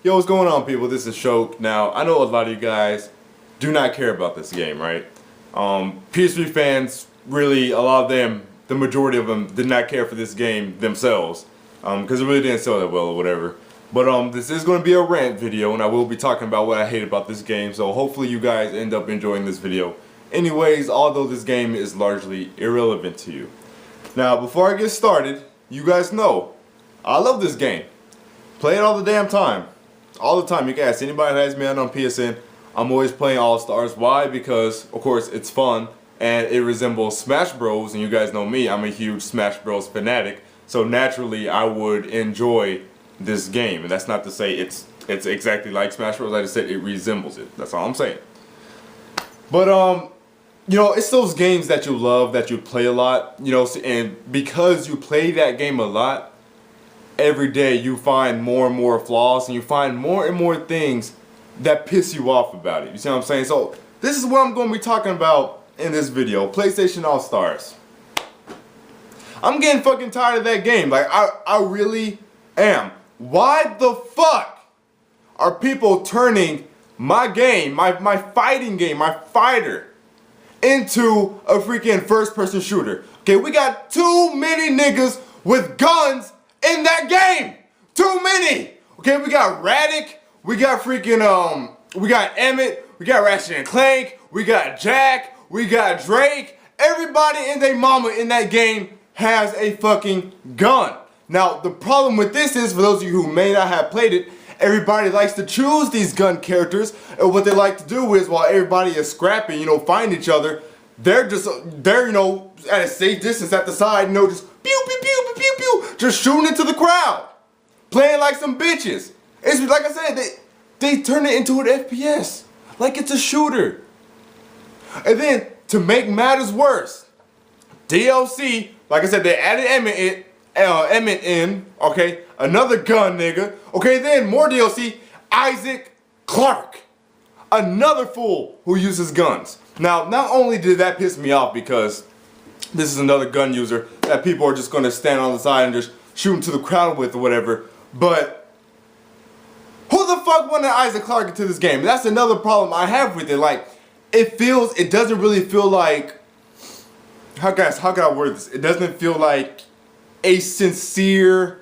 Yo, what's going on, people? This is Shoke. Now, I know a lot of you guys do not care about this game, right? PS3 fans, really, a lot of them, the majority of them, did not care for this game themselves, because it really didn't sell that well or whatever. But this is going to be a rant video, and I will be talking about what I hate about this game, so hopefully you guys end up enjoying this video. Anyways, although this game is largely irrelevant to you. Now, before I get started, you guys know, I love this game. Play it all the damn time. All the time. You can ask anybody who has me on PSN. I'm always playing All-Stars. Why? Because, of course, it's fun and it resembles Smash Bros. And you guys know me, I'm a huge Smash Bros. Fanatic. So naturally, I would enjoy this game. And that's not to say it's exactly like Smash Bros. I just said it resembles it. That's all I'm saying. But, you know, it's those games that you love, that you play a lot, you know, and because you play that game a lot, every day you find more and more flaws and you find more and more things that piss you off about it. You see what I'm saying? So this is what I'm going to be talking about in this video. PlayStation All-Stars. I'm getting fucking tired of that game. Like, I really am. Why the fuck are people turning my game, my fighting game, my fighter, into a freaking first-person shooter? Okay, we got too many niggas with guns in that game! Too many! Okay, we got Radic, we got freaking, we got Emmett, we got Ratchet and Clank, we got Jack, we got Drake. Everybody and their mama in that game has a fucking gun. Now, the problem with this is, for those of you who may not have played it, everybody likes to choose these gun characters, and what they like to do is, while everybody is scrapping, you know, find each other, they're, you know, at a safe distance at the side, you know, just pew, pew, pew, pew, pew, pew, just shooting into the crowd. Playing like some bitches. It's like I said, they turn it into an FPS. Like it's a shooter. And then, to make matters worse, DLC, like I said, they added Emmett in, okay? Another gun nigga. Okay, then more DLC, Isaac Clarke. Another fool who uses guns. Now, not only did that piss me off because this is another gun user that people are just going to stand on the side and just shoot into the crowd with or whatever, but who the fuck wanted Isaac Clarke into this game? That's another problem I have with it. Like, it doesn't really feel like, how can I word this? It doesn't feel like a sincere,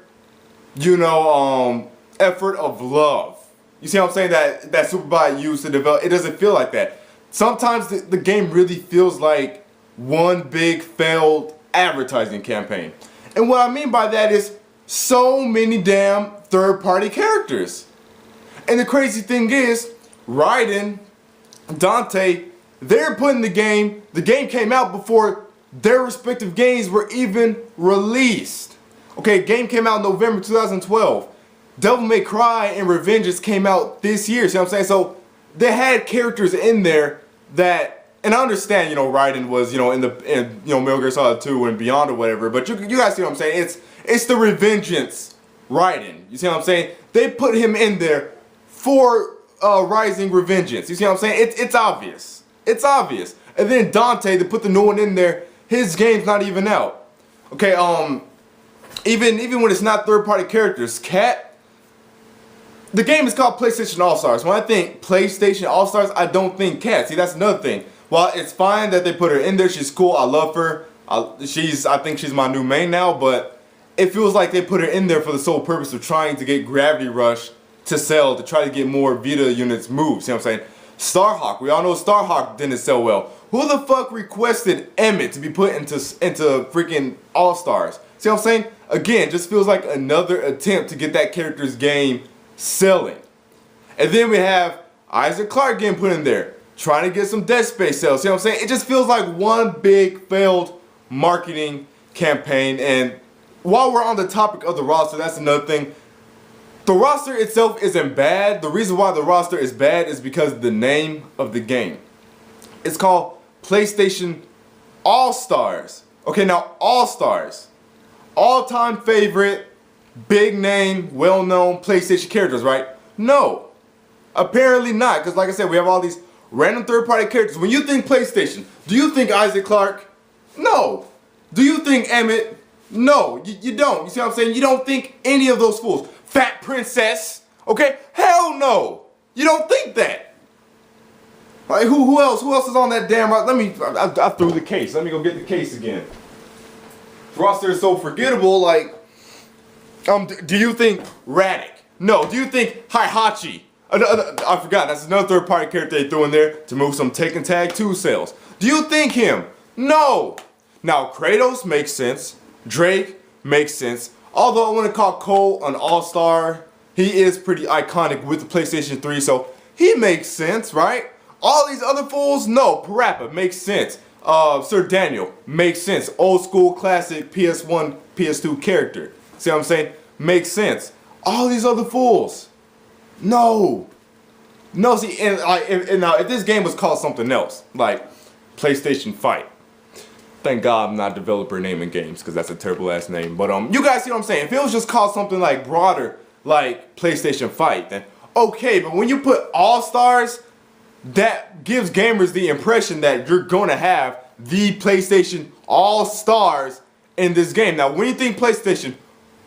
you know, effort of love. You see what I'm saying? That Superbot used to develop, it doesn't feel like that. Sometimes the game really feels like one big failed advertising campaign. And what I mean by that is so many damn third-party characters. And the crazy thing is, Raiden, Dante, they're putting the game came out before their respective games were even released. Okay, game came out in November 2012. Devil May Cry and Revengeance came out this year, see what I'm saying? So they had characters in there that, and I understand, you know, Raiden was, you know, in you know, Metal Gear Solid 2 and beyond or whatever, but you guys see what I'm saying? It's the Revengeance Raiden. You see what I'm saying? They put him in there for Rising Revengeance. You see what I'm saying? It's obvious. It's obvious. And then Dante, they put the new one in there. His game's not even out. Okay, even when it's not third-party characters, the game is called PlayStation All-Stars. When I think PlayStation All-Stars, I don't think Cat. See, that's another thing. While it's fine that they put her in there, she's cool, I love her. I think she's my new main now, but it feels like they put her in there for the sole purpose of trying to get Gravity Rush to sell, to try to get more Vita units moved. See what I'm saying? Starhawk, we all know Starhawk didn't sell well. Who the fuck requested Emmett to be put into freaking All-Stars? See what I'm saying? Again, just feels like another attempt to get that character's game selling. And then we have Isaac Clarke getting put in there, trying to get some Dead Space sales. See what I'm saying? It just feels like one big failed marketing campaign. And while we're on the topic of the roster, that's another thing. The roster itself isn't bad. The reason why the roster is bad is because of the name of the game. It's called PlayStation All-Stars. Okay, now All-Stars. All-time favorite, big name, well-known PlayStation characters, right? No. Apparently not, because like I said, we have all these random third-party characters. When you think PlayStation, do you think Isaac Clarke? No. Do you think Emmett? No, you don't. You see what I'm saying? You don't think any of those fools. Fat Princess, Okay? Hell no. You don't think that. Like, who else? Who else is on that damn roster? I threw the case. Let me go get the case again. The roster is so forgettable, like, do you think Radic? No. Do you think Hihachi? I forgot, that's another third-party character they threw in there to move some Tekken Tag 2 sales. Do you think him? No. Now, Kratos makes sense. Drake makes sense. Although I want to call Cole an all-star, he is pretty iconic with the PlayStation 3, so he makes sense, right? All these other fools, no. Parappa makes sense. Sir Daniel makes sense. Old school classic PS1, PS2 character. See what I'm saying? Makes sense. All these other fools, no. No, see, and now if this game was called something else, like PlayStation Fight, thank God I'm not a developer naming games, because that's a terrible ass name. But you guys see what I'm saying? If it was just called something like broader, like PlayStation Fight, then okay. But when you put All-Stars, that gives gamers the impression that you're gonna have the PlayStation All-Stars in this game. Now, when you think PlayStation,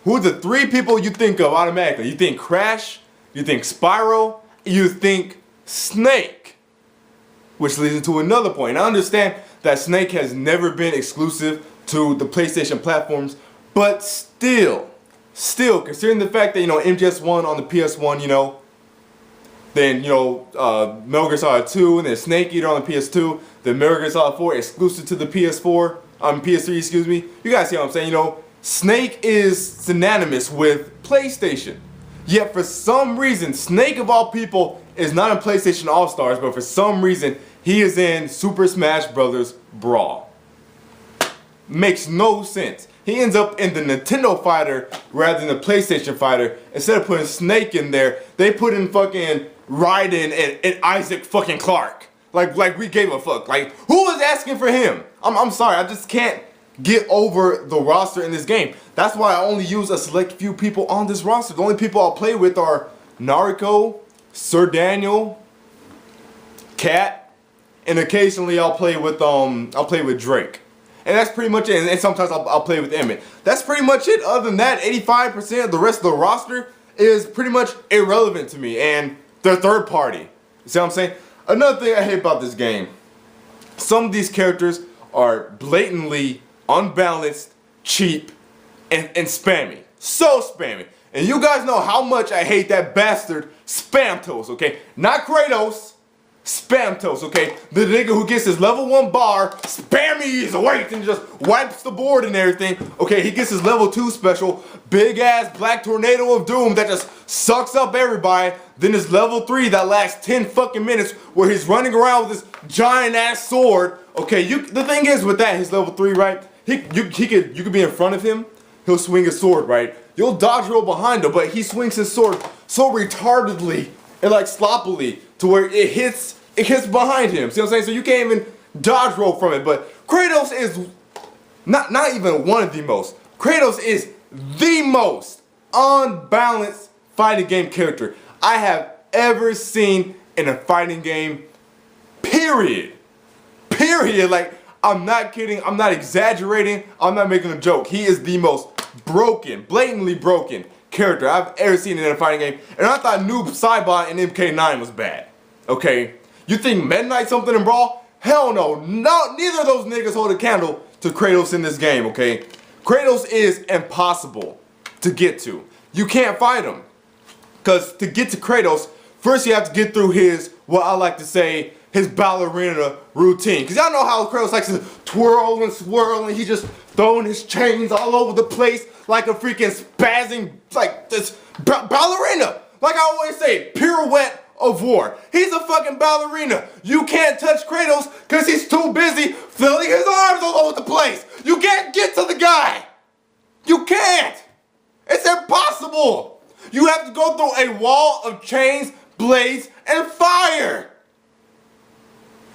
who are the three people you think of automatically? You think Crash, you think Spyro, you think Snake. Which leads into another point. I understand that Snake has never been exclusive to the PlayStation platforms, but still, considering the fact that, you know, MGS1 on the PS1, then, Metal Gear Solid 2, and then Snake Eater on the PS2, then Metal Gear Solid 4 exclusive to the PS3, excuse me. You guys see what I'm saying? Snake is synonymous with PlayStation. Yet for some reason, Snake of all people is not in PlayStation All-Stars, but for some reason, he is in Super Smash Bros. Brawl. Makes no sense. He ends up in the Nintendo fighter rather than the PlayStation fighter. Instead of putting Snake in there, they put in fucking Raiden and Isaac fucking Clarke. Like we gave a fuck. Like, who was asking for him? I'm sorry, I just can't get over the roster in this game. That's why I only use a select few people on this roster. The only people I'll play with are Nariko, Sir Daniel, Cat, and occasionally I'll play with Drake. And that's pretty much it. And sometimes I'll play with Emmett. That's pretty much it. Other than that, 85% of the rest of the roster is pretty much irrelevant to me. And they're third party. You see what I'm saying? Another thing I hate about this game, some of these characters are blatantly unbalanced, cheap, and spammy. So spammy. And you guys know how much I hate that bastard Spamtos, okay? Not Kratos, Spamtos, okay? The nigga who gets his level 1 bar, spammies away and just wipes the board and everything. Okay, he gets his level 2 special, big ass black tornado of doom that just sucks up everybody. Then his level 3 that lasts 10 fucking minutes where he's running around with this giant ass sword. Okay, the thing is with that, his level 3, right? You could be in front of him, he'll swing his sword, right? You'll dodge roll behind him, but he swings his sword so retardedly and like sloppily to where it hits behind him. See what I'm saying? So you can't even dodge roll from it. But Kratos is not even one of the most. Kratos is the most unbalanced fighting game character I have ever seen in a fighting game. Period. Like, I'm not kidding. I'm not exaggerating. I'm not making a joke. He is the most broken, blatantly broken character I've ever seen in a fighting game. And I thought Noob Saibot in MK9 was bad. Okay? You think Meta Knight something in Brawl? Hell no. Neither of those niggas hold a candle to Kratos in this game, okay? Kratos is impossible to get to. You can't fight him. Because to get to Kratos, first you have to get through his, what I like to say, his ballerina routine. Because y'all know how Kratos likes to twirl and swirl and he just throwing his chains all over the place like a freaking spazzing, like this ballerina. Like I always say, pirouette of war. He's a fucking ballerina. You can't touch Kratos because he's too busy flailing his arms all over the place. You can't get to the guy. You can't. It's impossible. You have to go through a wall of chains, blades, and fire.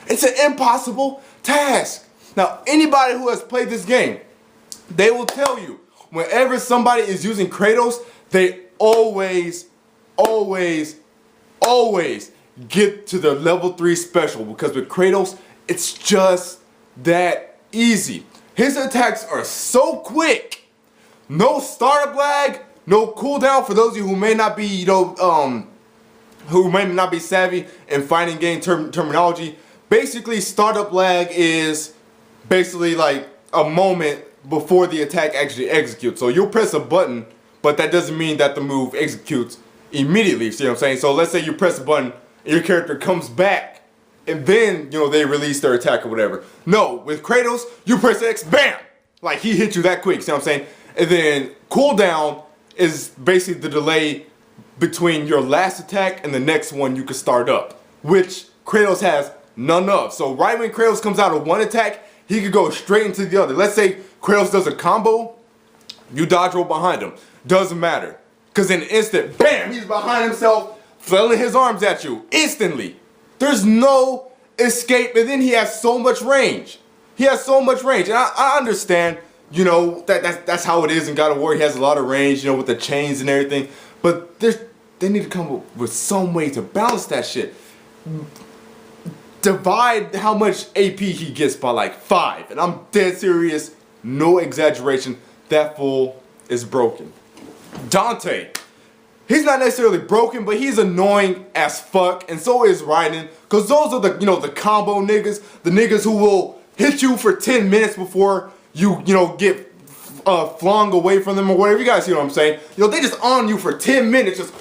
It's an impossible task. Now, anybody who has played this game, they will tell you, whenever somebody is using Kratos, they always get to the level 3 special, because with Kratos, it's just that easy. His attacks are so quick. No startup lag, No cooldown for those of you who may not be, who may not be savvy in fighting game terminology. Basically, startup lag is basically like a moment before the attack actually executes. So you'll press a button, but that doesn't mean that the move executes immediately. See what I'm saying? So let's say you press a button, and your character comes back, and then they release their attack or whatever. No, with Kratos, you press X, bam! Like he hit you that quick. See what I'm saying? And then cooldown is basically the delay between your last attack and the next one you can start up, which Kratos has none of. So right when Kratos comes out of one attack, he could go straight into the other. Let's say Kratos does a combo, you dodge roll behind him. Doesn't matter. Because in an instant, bam, he's behind himself, flailing his arms at you. Instantly. There's no escape, and then he has so much range. He has so much range. And I understand, that's how it is in God of War. He has a lot of range, with the chains and everything. But they need to come up with some way to balance that shit. Divide how much AP he gets by like 5. And I'm dead serious, no exaggeration. That fool is broken. Dante, he's not necessarily broken, but he's annoying as fuck, and so is Raiden. Cause those are the combo niggas, the niggas who will hit you for 10 minutes before you get flung away from them or whatever. You guys see what I'm saying? They just on you for 10 minutes, just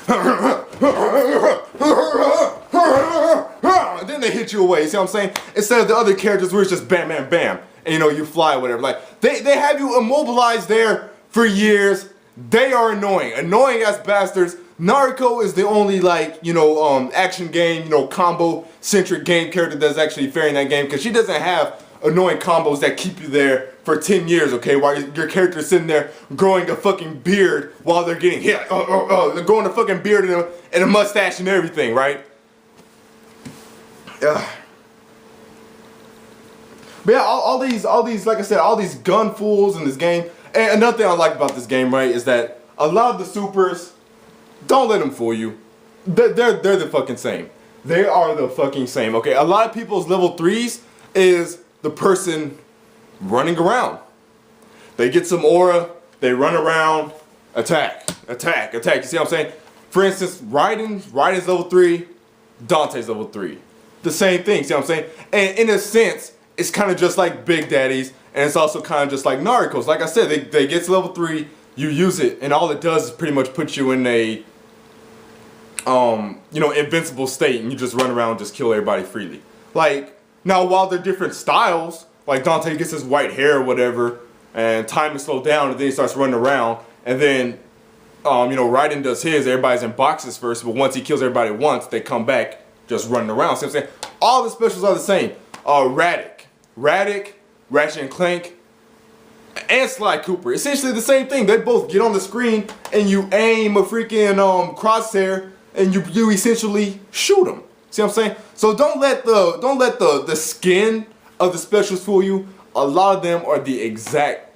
and then they hit you away. You see what I'm saying? Instead of the other characters where it's just bam, bam, bam, and you fly or whatever. Like they have you immobilized there for years. They are annoying as bastards. Naruto is the only action game, combo centric game character that's actually fair in that game, because she doesn't have annoying combos that keep you there for 10 years, okay, while your character's sitting there growing a fucking beard while they're getting hit. They're growing a fucking beard and a mustache and everything, right? But yeah, all these, like I said, all these gun fools in this game. And another thing I like about this game, right, is that a lot of the supers, don't let them fool you. They're the fucking same. They are the fucking same, okay? A lot of people's level 3s is the person running around. They get some aura, they run around, attack, attack, attack. You see what I'm saying? For instance, Raiden's level 3, Dante's level 3. The same thing, see what I'm saying? And in a sense, it's kind of just like Big Daddy's, and it's also kind of just like Naruto's. Like I said, they get to level 3, you use it, and all it does is pretty much put you in a, invincible state, and you just run around and just kill everybody freely. Like, now while they're different styles, like Dante gets his white hair or whatever, and time is slowed down, and then he starts running around, and then, Raiden does his, everybody's in boxes first, but once he kills everybody once, they come back just running around. See what I'm saying? All the specials are the same. Raditz, Ratchet and Clank, and Sly Cooper. Essentially the same thing. They both get on the screen and you aim a freaking crosshair and you essentially shoot them. See what I'm saying? So don't let the skin of the specials fool you. A lot of them are the exact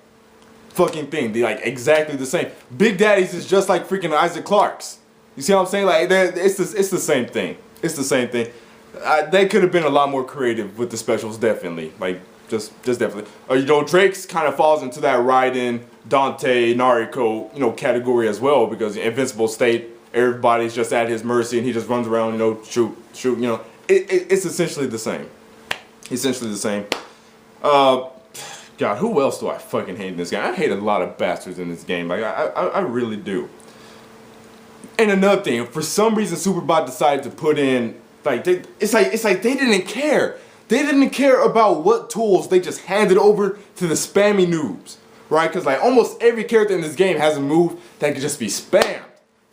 fucking thing. They're like exactly the same. Big Daddy's is just like freaking Isaac Clarke's. You see what I'm saying? Like it's the same thing. It's the same thing. They could have been a lot more creative with the specials, definitely. Like, just definitely. Drake's kind of falls into that Raiden, Dante, Naruto, category as well, because invincible state, everybody's just at his mercy, and he just runs around, shoot. It's essentially the same. Essentially the same. God, who else do I fucking hate in this game? I hate a lot of bastards in this game. Like, I really do. And another thing, for some reason, Superbot decided to put in, it's like they didn't care. They didn't care about what tools. They just handed over to the spammy noobs, right? Because almost every character in this game has a move that can just be spammed.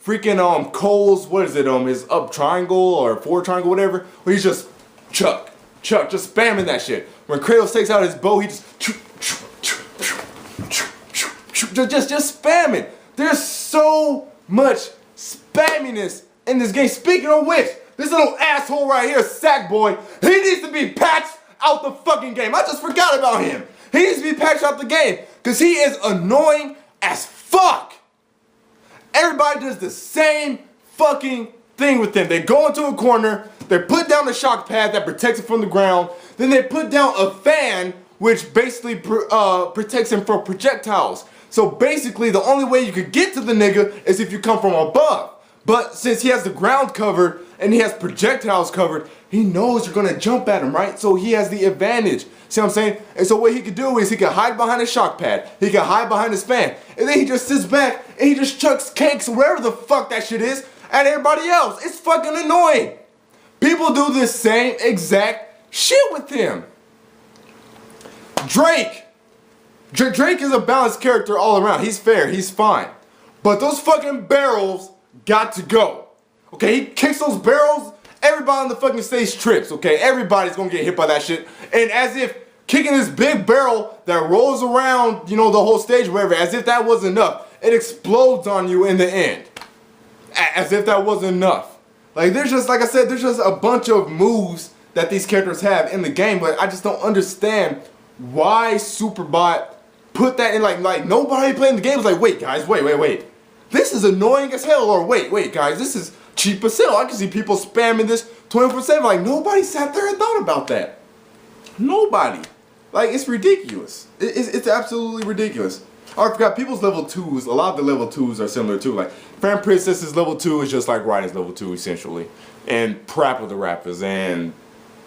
Freaking Cole's, what is it? His up triangle or forward triangle, whatever. Where he's just chuck, just spamming that shit. When Kratos takes out his bow, he just spamming. There's so much spamminess in this game. Speaking of which, this little asshole right here, Sackboy, he needs to be patched out the fucking game. I just forgot about him. He needs to be patched out the game because he is annoying as fuck. Everybody does the same fucking thing with him. They go into a corner, they put down the shock pad that protects it from the ground, then they put down a fan which basically protects him from projectiles. So basically, the only way you could get to the nigga is if you come from above. But since he has the ground covered and he has projectiles covered, he knows you're gonna jump at him, right? So he has the advantage. See what I'm saying? And so what he could do is he could hide behind his shock pad. He could hide behind his fan. And then he just sits back and he just chucks cakes, wherever the fuck that shit is, at everybody else. It's fucking annoying. People do this same exact shit with him. Drake is a balanced character all around. He's fair, he's fine. But those fucking barrels got to go. Okay, he kicks those barrels, everybody on the fucking stage trips, okay? Everybody's gonna get hit by that shit. And as if kicking this big barrel that rolls around, you know, the whole stage, wherever, as if that wasn't enough, it explodes on you in the end. As if that wasn't enough. Like, there's just, like I said, there's just a bunch of moves that these characters have in the game, but I just don't understand why Superbot put that in. Like nobody playing the game was like, wait guys, wait. This is annoying as hell, or wait guys, this is cheap as hell. I can see people spamming this 24/7. Like, nobody sat there and thought about that. Nobody. Like, it's ridiculous. It's absolutely ridiculous. Oh, I forgot, people's level 2s, a lot of the level 2s are similar too. Like, Fan Princess's level 2 is just like Ryan's level 2 essentially. And Parappa the Rappers and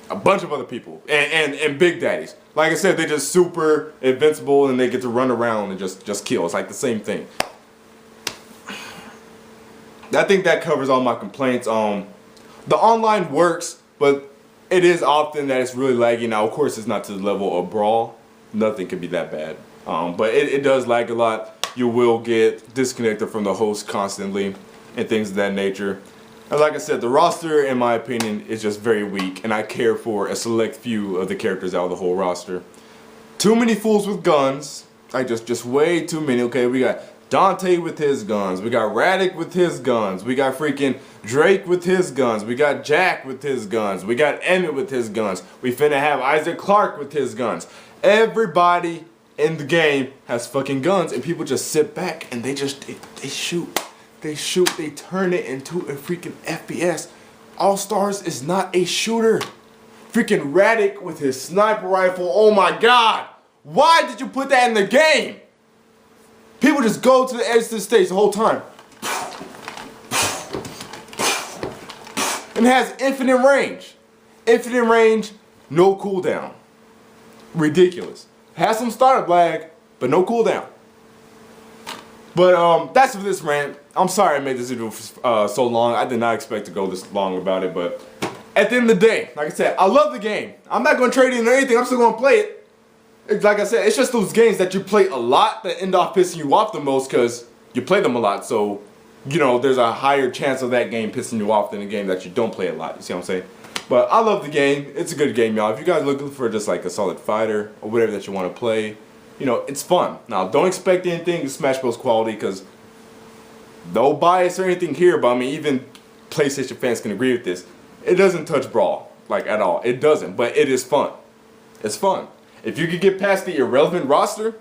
a bunch of other people. And Big Daddies. Like I said, they're just super invincible and they get to run around and just kill. It's like the same thing. I think that covers all my complaints. The online works, but it is often that it's really laggy. Now, of course, it's not to the level of Brawl. Nothing could be that bad. But it does lag a lot. You will get disconnected from the host constantly and things of that nature. And like I said, the roster, in my opinion, is just very weak, and I care for a select few of the characters out of the whole roster. Too many fools with guns. Like, just way too many. Okay, we got Dante with his guns. We got Radic with his guns. We got freaking Drake with his guns. We got Jack with his guns. We got Emmett with his guns. We finna have Isaac Clarke with his guns. Everybody in the game has fucking guns, and people just sit back and they shoot. They shoot, they turn it into a freaking FPS. All-Stars is not a shooter. Freaking Radic with his sniper rifle, oh my god! Why did you put that in the game? People just go to the edge of the stage the whole time. And it has infinite range. Infinite range, no cooldown. Ridiculous. Has some startup lag, but no cooldown. But that's for this rant. I'm sorry I made this video so long. I did not expect to go this long about it, but at the end of the day, like I said, I love the game. I'm not going to trade in or anything. I'm still going to play it. Like I said, it's just those games that you play a lot that end off pissing you off the most because you play them a lot. So, you know, there's a higher chance of that game pissing you off than a game that you don't play a lot. You see what I'm saying? But I love the game. It's a good game, y'all. If you guys are looking for just like a solid fighter or whatever that you want to play, you know, it's fun. Now, don't expect anything to Smash Bros. Quality because no bias or anything here, but I mean, even PlayStation fans can agree with this. It doesn't touch Brawl, like, at all. It doesn't, but it is fun. It's fun. If you could get past the irrelevant roster,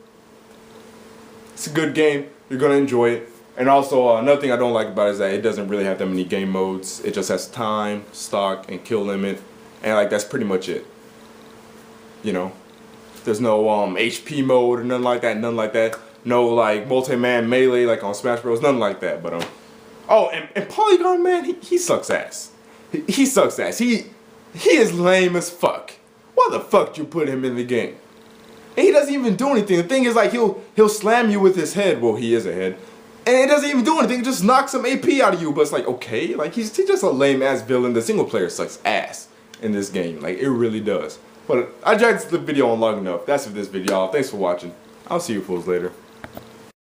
it's a good game. You're going to enjoy it. And also, another thing I don't like about it is that it doesn't really have that many game modes. It just has time, stock, and kill limit. And, like, that's pretty much it. You know? There's no HP mode or nothing like that. Nothing like that. No, like, multi-man melee like on Smash Bros. Nothing like that. But, oh, and Polygon, man, he sucks ass. He sucks ass. He is lame as fuck. Why the fuck you put him in the game? And he doesn't even do anything. The thing is, like, he'll slam you with his head. Well, he is a head. And it doesn't even do anything. It just knocks some AP out of you. But it's like, okay, like, he's just a lame ass villain. The single player sucks ass in this game. Like, it really does. But I dragged the video on long enough. That's for this video, y'all. Thanks for watching. I'll see you fools later.